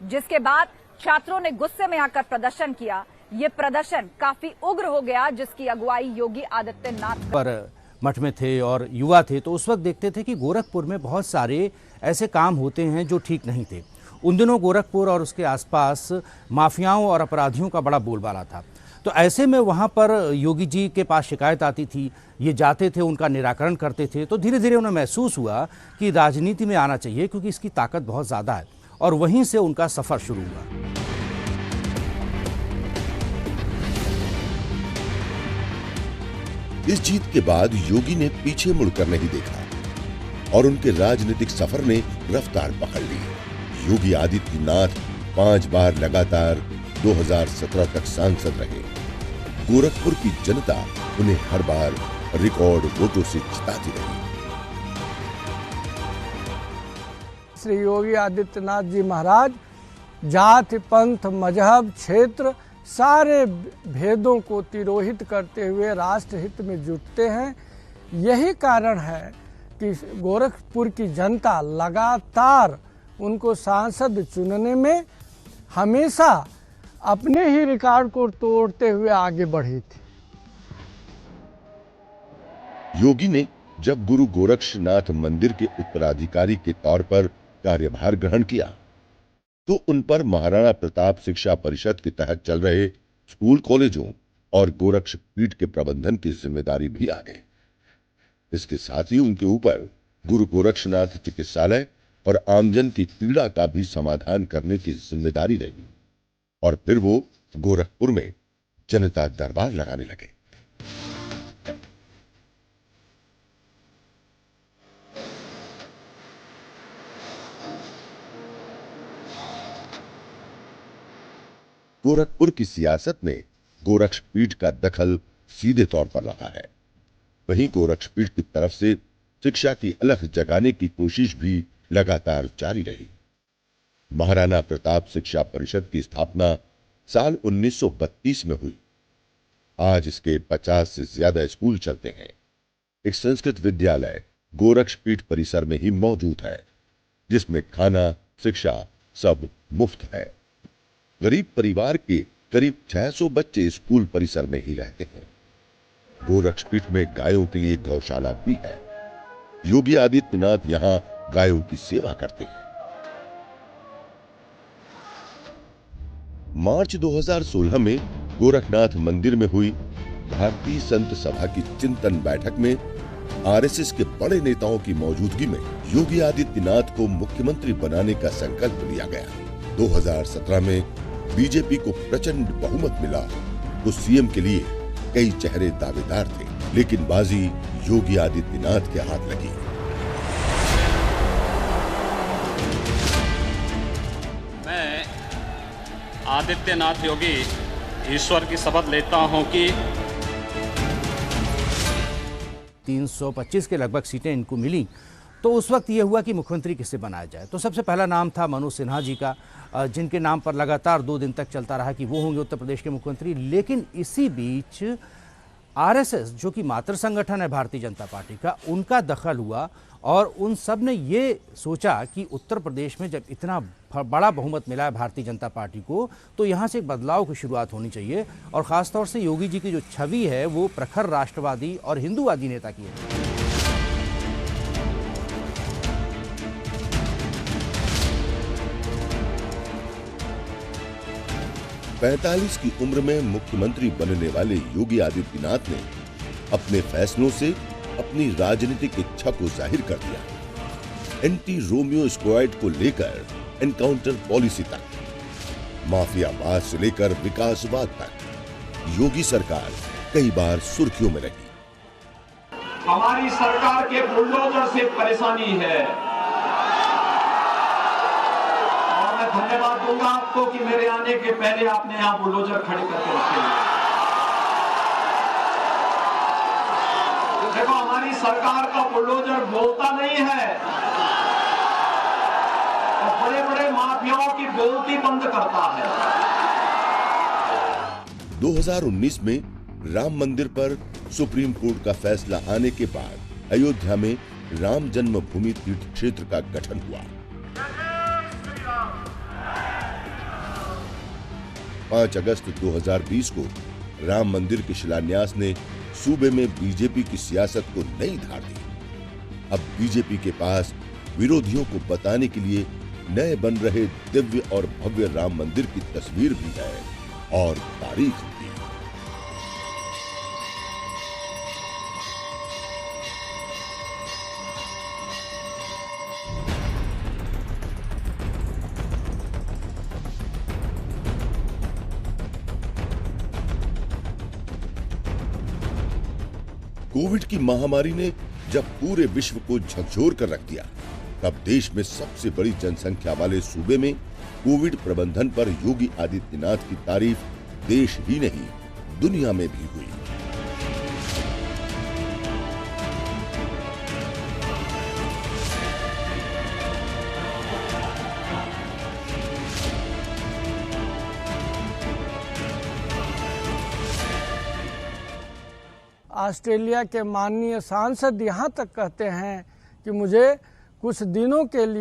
जिसके बाद छात्रों ने गुस्से में आकर प्रदर्शन किया। ये प्रदर्शन काफी उग्र हो गया, जिसकी अगुवाई योगी आदित्यनाथ पर मठ में थे और युवा थे, तो उस वक्त देखते थे कि गोरखपुर में बहुत सारे ऐसे काम होते हैं जो ठीक नहीं थे। उन दिनों गोरखपुर और उसके आसपास माफियाओं और अपराधियों का बड़ा बोलबाला था। तो ऐसे में वहाँ पर योगी जी के पास शिकायत आती थी, ये जाते थे, उनका निराकरण करते थे। तो धीरे धीरे उन्हें महसूस हुआ कि राजनीति में आना चाहिए, क्योंकि इसकी ताकत बहुत ज़्यादा है, और वहीं से उनका सफ़र शुरू हुआ। इस जीत के बाद योगी ने पीछे मुड़कर नहीं देखा और उनके राजनीतिक सफर ने रफ्तार पकड़ ली। योगी आदित्यनाथ 5 बार लगातार 2017 तक सांसद रहे। गोरखपुर की जनता उन्हें हर बार रिकॉर्ड वोटों से जिताती रही। श्री योगी आदित्यनाथ जी महाराज जाति, पंथ, मजहब, क्षेत्र सारे भेदों को तिरोहित करते हुए राष्ट्र हित में जुटते हैं। यही कारण है कि गोरखपुर की जनता लगातार उनको सांसद चुनने में हमेशा अपने ही रिकॉर्ड को तोड़ते हुए आगे बढ़ी थी। योगी ने जब गुरु गोरक्षनाथ मंदिर के उत्तराधिकारी के तौर पर कार्यभार ग्रहण किया, तो उन पर महाराणा प्रताप शिक्षा परिषद के तहत चल रहे स्कूल कॉलेजों और गोरक्ष पीठ के प्रबंधन की जिम्मेदारी भी आ गई। इसके साथ ही उनके ऊपर गुरु गोरक्षनाथ चिकित्सालय और आमजन की पीड़ा का भी समाधान करने की जिम्मेदारी रही। और फिर वो गोरखपुर में जनता दरबार लगाने लगे। गोरखपुर की सियासत में गोरक्षपीठ का दखल सीधे तौर पर रहा है। वहीं गोरक्षपीठ की तरफ से शिक्षा की अलख जगाने की कोशिश भी लगातार जारी रही। महाराणा प्रताप शिक्षा परिषद की स्थापना साल 1932 में हुई। आज इसके 50 से ज्यादा स्कूल चलते हैं। एक संस्कृत विद्यालय गोरक्षपीठ परिसर में ही मौजूद है, जिसमें खाना, शिक्षा सब मुफ्त है। गरीब परिवार के करीब 600 बच्चे स्कूल परिसर में ही रहते हैं। गोरक्षपीठ में गायों के लिए गौशाला भी है। योगी आदित्यनाथ यहां गायों की सेवा करते हैं। मार्च 2016 में गोरखनाथ मंदिर में हुई भारतीय संत सभा की चिंतन बैठक में आरएसएस के बड़े नेताओं की मौजूदगी में योगी आदित्यनाथ को मुख्यमंत्री बनाने का संकल्प लिया गया। 2017 में बीजेपी को प्रचंड बहुमत मिला तो सीएम के लिए कई चेहरे दावेदार थे, लेकिन बाजी योगी आदित्यनाथ के हाथ लगी। मैं आदित्यनाथ योगी ईश्वर की शपथ लेता हूं कि 325 के लगभग सीटें इनको मिली। तो उस वक्त ये हुआ कि मुख्यमंत्री किसे बनाया जाए। तो सबसे पहला नाम था मनोज सिन्हा जी का, जिनके नाम पर लगातार 2 दिन तक चलता रहा कि वो होंगे उत्तर प्रदेश के मुख्यमंत्री। लेकिन इसी बीच आरएसएस, जो कि मातृ संगठन है भारतीय जनता पार्टी का, उनका दखल हुआ और उन सब ने ये सोचा कि उत्तर प्रदेश में जब इतना बड़ा बहुमत मिला है भारतीय जनता पार्टी को, तो यहाँ से एक बदलाव की शुरुआत होनी चाहिए। और ख़ासतौर से योगी जी की जो छवि है वो प्रखर राष्ट्रवादी और हिंदूवादी नेता की है। 45 की उम्र में मुख्यमंत्री बनने वाले योगी आदित्यनाथ ने अपने फैसलों से अपनी राजनीतिक इच्छा को जाहिर कर दिया। एंटी रोमियो स्क्वाड को लेकर एनकाउंटर पॉलिसी तक, माफियावाद से लेकर विकासवाद तक योगी सरकार कई बार सुर्खियों में रही। हमारी सरकार के बुलडोजर से परेशानी है और मैं धन्यवाद दूंगा आपको कि मेरे आने के पहले आपने यहां बुलडोजर खड़े करके रखे। देखो, हमारी सरकार का बुलडोजर बोलता नहीं है, बड़े बड़े माफियाओं की बोलती बंद करता है। 2019 में राम मंदिर पर सुप्रीम कोर्ट का फैसला आने के बाद अयोध्या में राम जन्मभूमि तीर्थ क्षेत्र का गठन हुआ। 5 अगस्त 2020 को राम मंदिर के शिलान्यास ने सूबे में बीजेपी की सियासत को नई धार दी। अब बीजेपी के पास विरोधियों को बताने के लिए नए बन रहे दिव्य और भव्य राम मंदिर की तस्वीर भी है और तारीख भी। कोविड की महामारी ने जब पूरे विश्व को झकझोर कर रख दिया, तब देश में सबसे बड़ी जनसंख्या वाले सूबे में कोविड प्रबंधन पर योगी आदित्यनाथ की तारीफ देश ही नहीं दुनिया में भी हुई। ऑस्ट्रेलिया के माननीय सांसद यहाँ तक कहते हैं कि मुझे कुछ दिनों के लिए